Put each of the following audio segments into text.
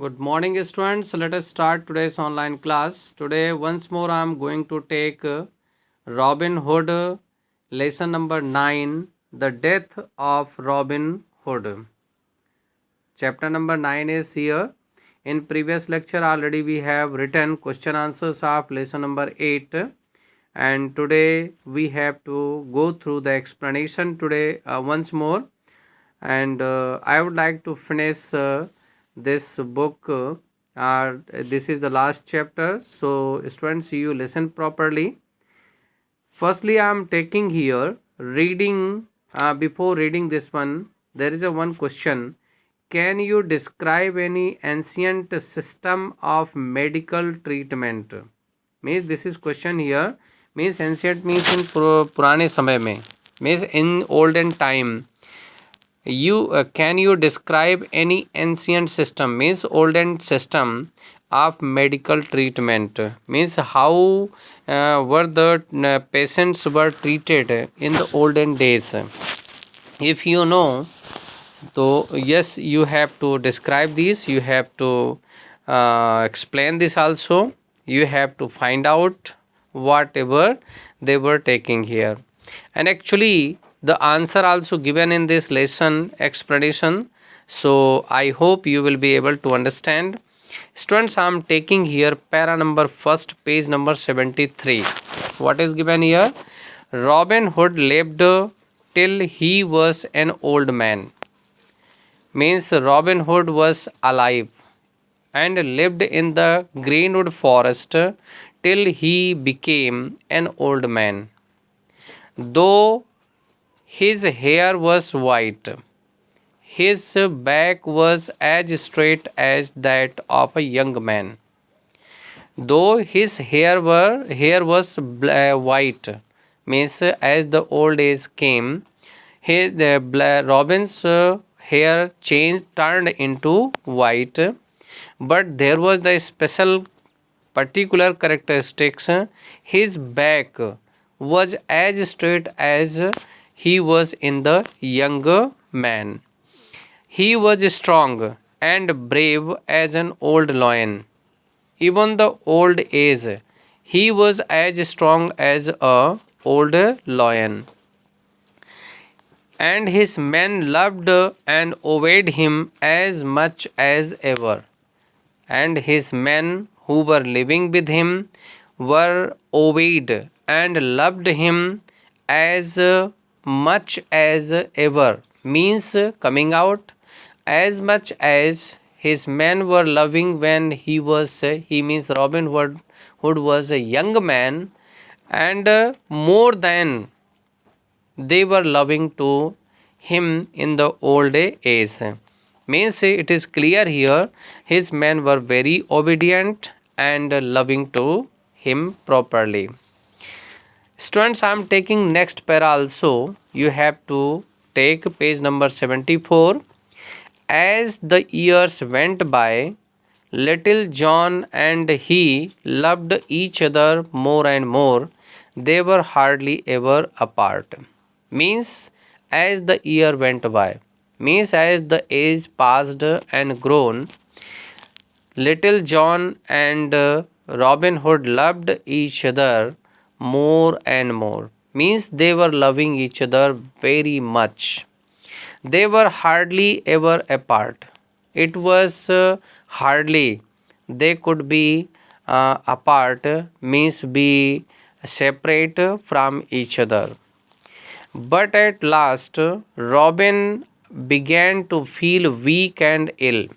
Good morning, students. Let us start today's online class. Today, once more, I am going to take Robin Hood, lesson number 9, The Death of Robin Hood. Chapter number 9 is here. In previous lecture, already we have written question answers of lesson number 8. And today, we have to go through the explanation today once more. And I would like to finish this book. This is the last chapter, so students, you listen properly. Firstly, I am taking here reading. Before reading this one, there is a one question. Can you describe any ancient system of medical treatment? Means this is question here. Means ancient means in पुराने समय में, means in olden time. Can you describe any ancient system, means olden system of medical treatment, means how were the patients were treated in the olden days? If you know, so yes, you have to describe this, you have to explain this also, you have to find out whatever they were taking here. And actually the answer also given in this lesson explanation, so I hope you will be able to understand. Students, I am taking here para number first, page number 73. What is given here? Robin Hood lived till he was an old man. Means Robin Hood was alive and lived in the greenwood forest till he became an old man. Though his hair was white, his back was as straight as that of a young man. Though his hair was white, means as the old age came, Robin's hair turned into white, but there was the special particular characteristics. His back was as straight as he was in the younger man. He was strong and brave as an old lion. Even the old age, he was as strong as a old lion. And his men loved and obeyed him as much as ever. And his men who were living with him were obeyed and loved him as much as ever. Means coming out, as much as his men were loving when he means Robin Hood was a young man, and more than they were loving to him in the old age. Means it is clear here his men were very obedient and loving to him properly. Students, I am taking next para also. You have to take page number 74. As the years went by, little John and he loved each other more and more. They were hardly ever apart. Means as the year went by, means as the age passed and grown, little John and Robin Hood loved each other more and more. Means they were loving each other very much. They were hardly ever apart. It was hardly they could be apart, means be separate from each other. But at last, Robin began to feel weak and ill.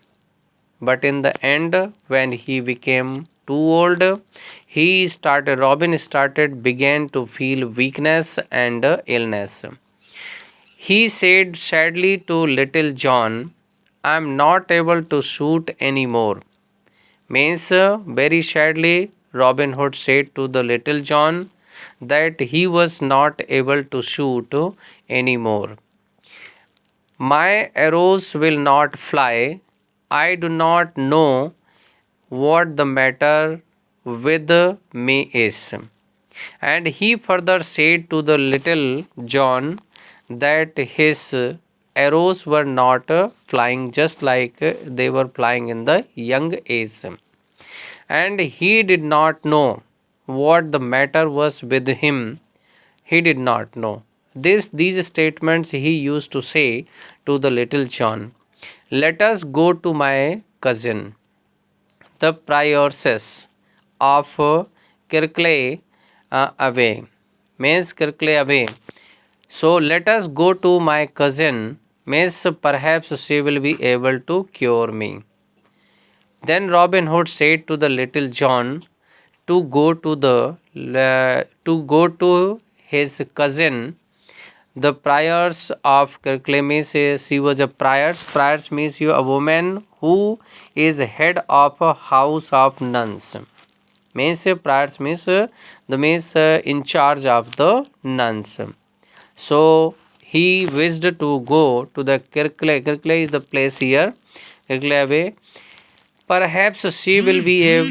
But in the end, when he became too old, began to feel weakness and illness. He said sadly to little John, I am not able to shoot any more. Means very sadly, Robin Hood said to the little John that he was not able to shoot any more. My arrows will not fly. I do not know what the matter with me is. And he further said to the little John that his arrows were not flying just like they were flying in the young age. And he did not know what the matter was with him. He did not know. These statements he used to say to the little John. Let us go to my cousin, the prioress of Kirkley away. Means Kirkley away. So let us go to my cousin. Means perhaps she will be able to cure me. Then Robin Hood said to the little John to go to his cousin, the priors of Kirkley. Means she was a priors. Priors means you a woman who is head of a house of nuns. Means priors means the means in charge of the nuns. So he wished to go to the Kirkley. Kirkley is the place here. Kirkley away. Perhaps she will be able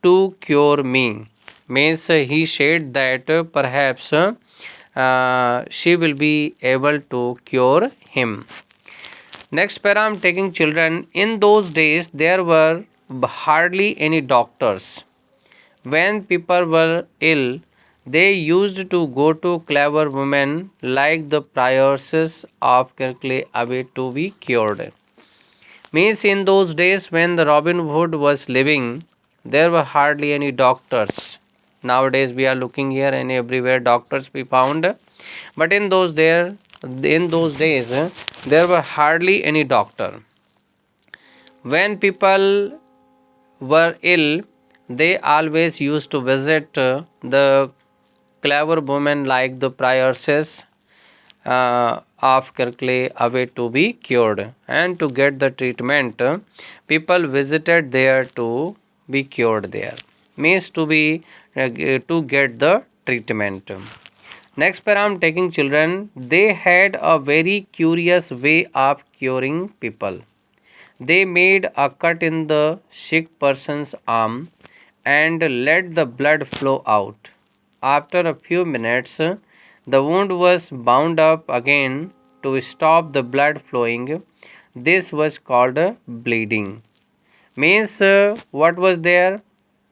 to cure me. Means he said that perhaps she will be able to cure him. Next para I am taking children. In those days there were hardly any doctors. When people were ill, they used to go to clever women like the prioress of Kirkley away to be cured. Means in those days when the Robin Hood was living, there were hardly any doctors. Nowadays we are looking here and everywhere doctors we found, but in those days there were hardly any doctor. When people were ill, they always used to visit the clever women like the prioress of Kirkley away to be cured and to get the treatment. People visited there to be cured there. Means to be to get the treatment. Next para I am taking children. They had a very curious way of curing people. They made a cut in the sick person's arm and let the blood flow out. After a few minutes, the wound was bound up again to stop the blood flowing. This was called bleeding. Means what was there?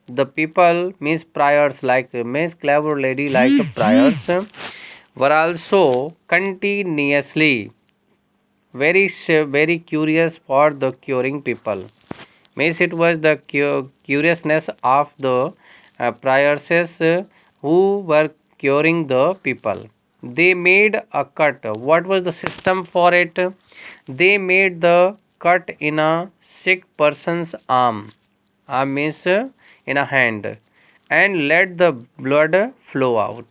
The people means priors like means clever lady like priors were also continuously very curious for the curing people. Means it was the curiousness of the prioress who were curing the people. They made a cut. What was the system for it? They made the cut in a sick person's arm. Arm means in a hand, and let the blood flow out,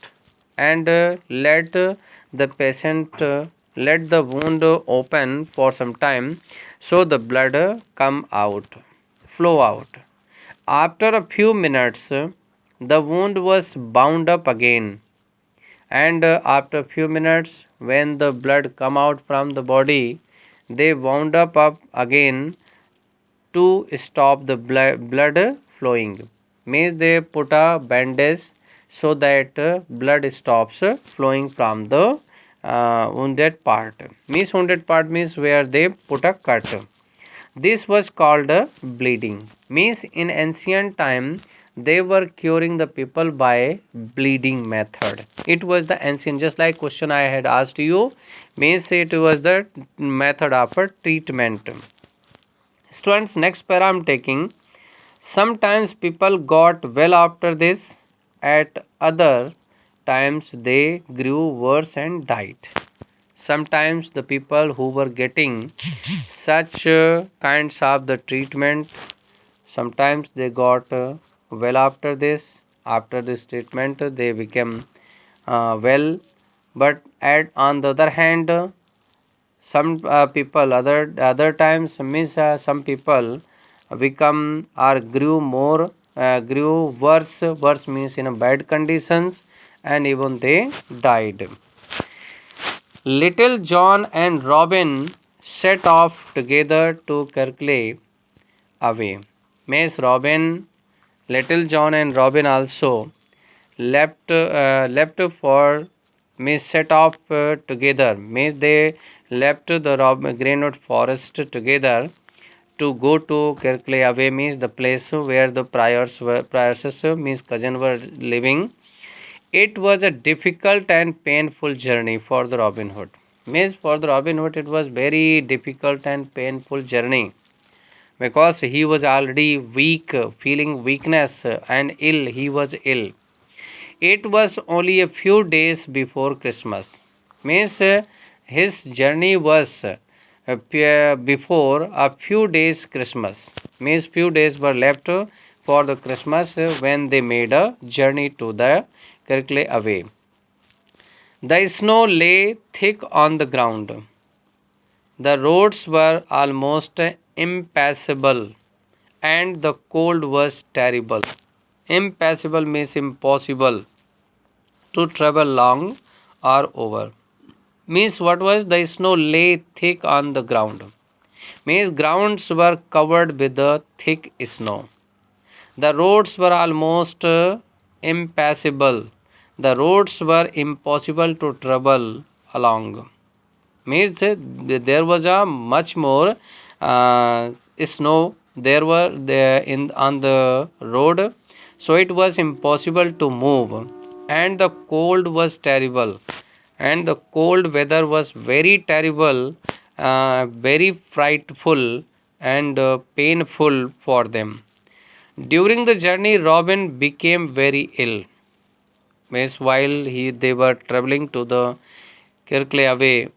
and let the patient let the wound open for some time so the blood come out, flow out. After a few minutes, the wound was bound up again, and after a few minutes, when the blood come out from the body, they wound up again to stop the blood flowing. Means they put a bandage so that blood stops flowing from the wounded part. Means wounded part means where they put a cut. This was called bleeding. Means in ancient time they were curing the people by bleeding method. It was the ancient, just like question I had asked you. Means it was the method of a treatment. Students, next para I am taking. Sometimes people got well after this, at other times they grew worse and died. Sometimes the people who were getting such kinds of the treatment, sometimes they got well after this. After this treatment, they became well. But on the other hand, some people other times means some people become or grew worse means in a bad conditions, and even they died. Little John and Robin set off together to Kirkley away. Means Robin, Little John and Robin also left for means set off together. Means they left the Greenwood Forest together to go to Kirkleaway, means the place where the priors means cousin were living. It was a difficult and painful journey for the Robin Hood. Means for the Robin Hood it was very difficult and painful journey because he was already weak, feeling weakness and ill. He was ill. It was only a few days before Christmas. Means his journey was before a few days Christmas. Means few days were left for the Christmas when they made a journey to the Kirkleaway. The snow lay thick on the ground. The roads were almost impassable and the cold was terrible. Impassable means impossible to travel long or over. Means what was the snow lay thick on the ground. Means grounds were covered with the thick snow. The roads were almost impassable. The roads were impossible to travel along. Means there was a much more snow there were there in on the road, so it was impossible to move, and the cold was terrible, and the cold weather was very terrible, very frightful and painful for them. During the journey Robin became very ill. Means while they were traveling to the Kirkleaway,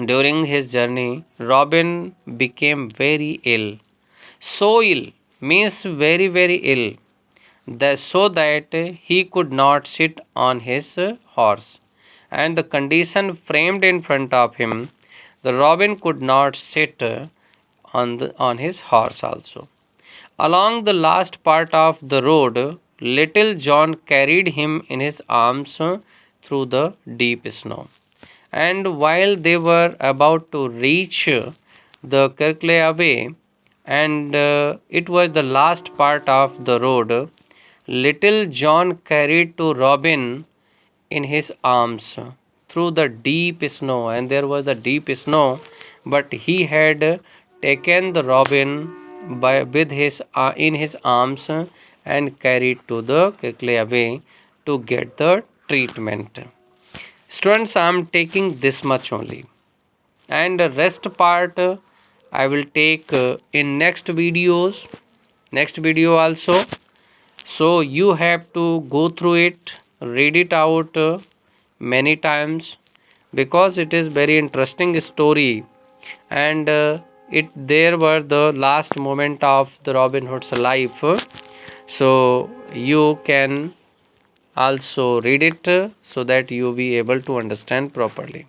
during his journey, Robin became very ill. So ill means very, very ill, so that he could not sit on his horse. And the condition framed in front of him, the Robin could not sit on his horse also. Along the last part of the road, little John carried him in his arms through the deep snow. And while they were about to reach the Kirkleaway, and it was the last part of the road, little John carried to Robin in his arms through the deep snow, and there was a deep snow, but he had taken the Robin with his in his arms and carried to the Kirkleaway to get the treatment. Students, I am taking this much only, and the rest part I will take in next videos, next video also. So you have to go through it, read it out many times, because it is very interesting story, and it there were the last moment of the Robin Hood's life. So you can also read it so that you be able to understand properly.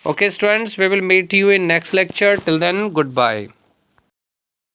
Okay students, we will meet you in next lecture. Till then, goodbye.